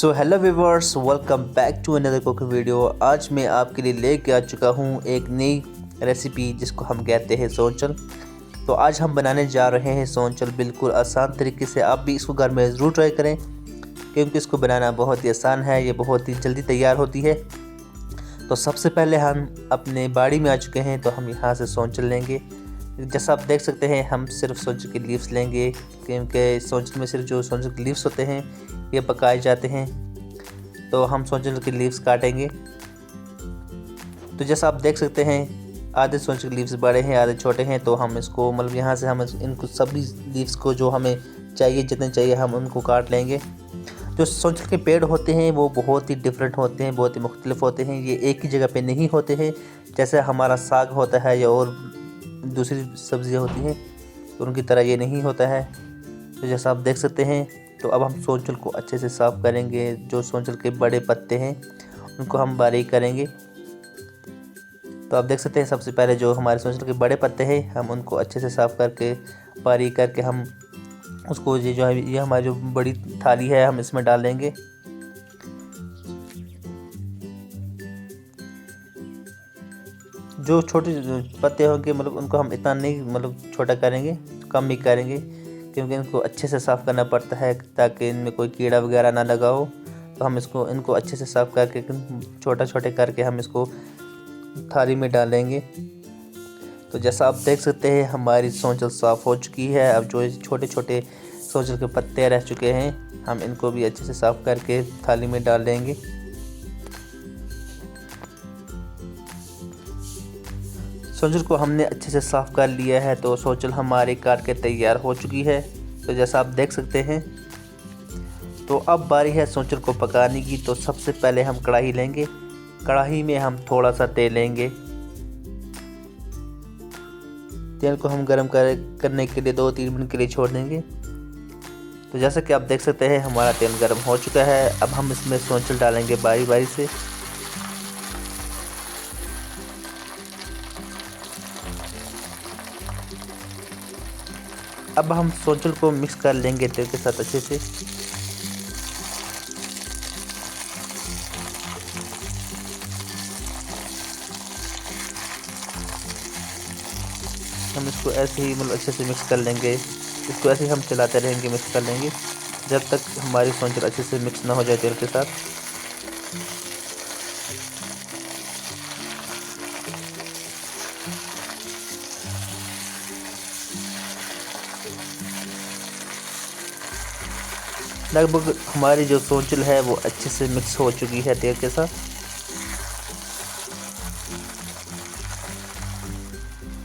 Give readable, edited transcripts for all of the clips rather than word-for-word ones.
So hello viewers, welcome back to another cooking video. आज मैं आपके लिए लेके आ चुका हूँ एक नई रेसिपी जिसको हम कहते हैं सोंचल। तो आज हम बनाने जा रहे हैं सोंचल बिल्कुल आसान तरीके से। आप भी इसको घर में ज़रूर ट्राई करें क्योंकि इसको बनाना बहुत ही आसान है, ये बहुत ही जल्दी तैयार होती है। तो सबसे पहले हम अपने बाड़ी में आ चुके हैं, तो हम यहाँ से सोंचल लेंगे। जैसा आप देख सकते हैं हम सिर्फ सोंचल के लीव्स लेंगे क्योंकि सोंचल में सिर्फ जो सोंचल के लीव्स होते हैं ये पकाए जाते हैं। तो हम सोंचल के लीव्स काटेंगे। तो जैसा आप देख सकते हैं आधे सोंचल के लीव्स बड़े हैं, आधे छोटे हैं। तो हम इसको मतलब यहाँ से हम इनको सभी लीव्स को जो हमें चाहिए, जितने चाहिए हम उनको काट लेंगे। जो सोंचल के पेड़ होते हैं वो बहुत ही डिफरेंट होते हैं, बहुत ही मुख्तलिफ होते हैं। ये एक ही जगह पे नहीं होते हैं जैसे हमारा साग होता है या और दूसरी सब्जियां होती हैं, तो उनकी तरह ये नहीं होता है। तो जैसा आप देख सकते हैं, तो अब हम सोंचल को अच्छे से साफ़ करेंगे। जो सोंचल के बड़े पत्ते हैं उनको हम बारीक करेंगे। तो आप देख सकते हैं सबसे पहले जो हमारे सोंचल के बड़े पत्ते हैं हम उनको अच्छे से साफ़ करके बारीक करके हम उसको ये जो है ये हमारी जो बड़ी थाली है हम इसमें डाल देंगे। जो छोटे पत्ते होंगे मतलब उनको हम इतना नहीं मतलब छोटा करेंगे, कम ही करेंगे क्योंकि इनको अच्छे से साफ़ करना पड़ता है ताकि इनमें कोई कीड़ा वगैरह ना लगा हो। तो हम इनको अच्छे से साफ़ करके छोटा छोटे करके हम इसको थाली में डालेंगे। तो जैसा आप देख सकते हैं हमारी सोंचल साफ़ हो चुकी है। अब जो छोटे छोटे सोंचल के पत्ते रह चुके हैं हम इनको भी अच्छे से साफ़ करके थाली में डाल देंगे। सोंचल को हमने अच्छे से साफ़ कर लिया है, तो सोंचल हमारी काट के तैयार हो चुकी है। तो जैसा आप देख सकते हैं, तो अब बारी है सोंचल को पकाने की। तो सबसे पहले हम कढ़ाई लेंगे। कढ़ाई में हम थोड़ा सा तेल लेंगे। तेल को हम गरम करने के लिए 2-3 मिनट के लिए छोड़ देंगे। तो जैसा कि आप देख सकते हैं हमारा तेल गरम हो चुका है। अब हम इसमें सोंचल डालेंगे बारी बारी से। अब हम सोंचल को मिक्स कर लेंगे तेल के साथ अच्छे से। हम इसको ऐसे ही मतलब अच्छे से मिक्स कर लेंगे। इसको ऐसे ही हम चलाते रहेंगे, मिक्स कर लेंगे जब तक हमारी सोंचल अच्छे से मिक्स ना हो जाए तेल के साथ। लगभग हमारी जो सोंचल है वो अच्छे से मिक्स हो चुकी है तेल के साथ।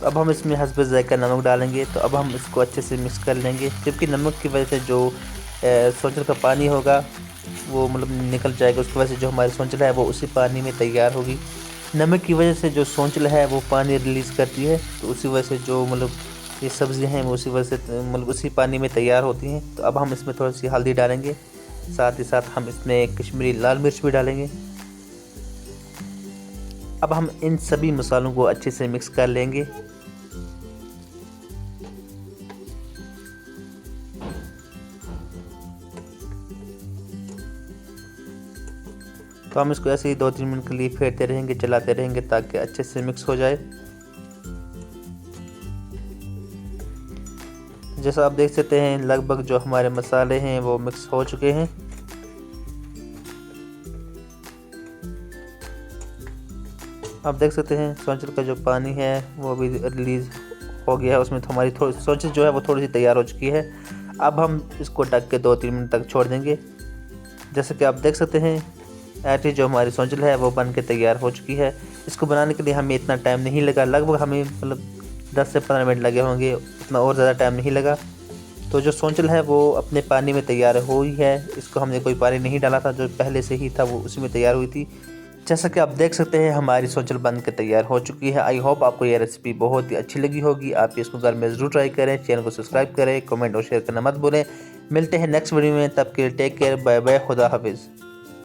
अब हम इसमें हस्बे ज़ायका नमक डालेंगे। तो अब हम इसको अच्छे से मिक्स कर लेंगे जबकि नमक की वजह से जो सोंचल का पानी होगा वो मतलब निकल जाएगा। उसकी वजह से जो हमारी सोंचल है वो उसी पानी में तैयार होगी। नमक की वजह से जो सोंचल है वो पानी रिलीज़ करती है, तो उसी वजह से जो मतलब ये सब्ज़ियाँ हैं वो उसी वजह से मतलब उसी पानी में तैयार होती हैं। तो अब हम इसमें थोड़ी सी हल्दी डालेंगे, साथ ही साथ हम इसमें कश्मीरी लाल मिर्च भी डालेंगे। अब हम इन सभी मसालों को अच्छे से मिक्स कर लेंगे। तो हम इसको ऐसे ही 2-3 मिनट के लिए फेरते रहेंगे, चलाते रहेंगे ताकि अच्छे से मिक्स हो जाए। जैसा आप देख सकते हैं लगभग जो हमारे मसाले हैं वो मिक्स हो चुके हैं। आप देख सकते हैं सोंचल का जो पानी है वो भी रिलीज़ हो गया है। उसमें तो हमारी थोड़ी सोंचल जो है वो थोड़ी सी तैयार हो चुकी है। अब हम इसको ढक के 2-3 मिनट तक छोड़ देंगे। जैसे कि आप देख सकते हैं ऐसी जो हमारी सोंचल है वो बन के तैयार हो चुकी है। इसको बनाने के लिए हमें इतना टाइम नहीं लगा, लगभग हमें मतलब 10 से 15 मिनट लगे होंगे, उतना और ज़्यादा टाइम नहीं लगा। तो जो सोंचल है वो अपने पानी में तैयार हुई है। इसको हमने कोई पानी नहीं डाला था, जो पहले से ही था वो उसी में तैयार हुई थी। जैसा कि आप देख सकते हैं हमारी सोंचल बन के तैयार हो चुकी है। आई होप आपको यह रेसिपी बहुत ही अच्छी लगी होगी। आप इसको घर में ज़रूर ट्राई करें। चैनल को सब्सक्राइब करें, कमेंट और शेयर करना मत भूलें। मिलते हैं नेक्स्ट वीडियो में, तब के लिए टेक केयर, बाय बाय, खुदा हाफिज़।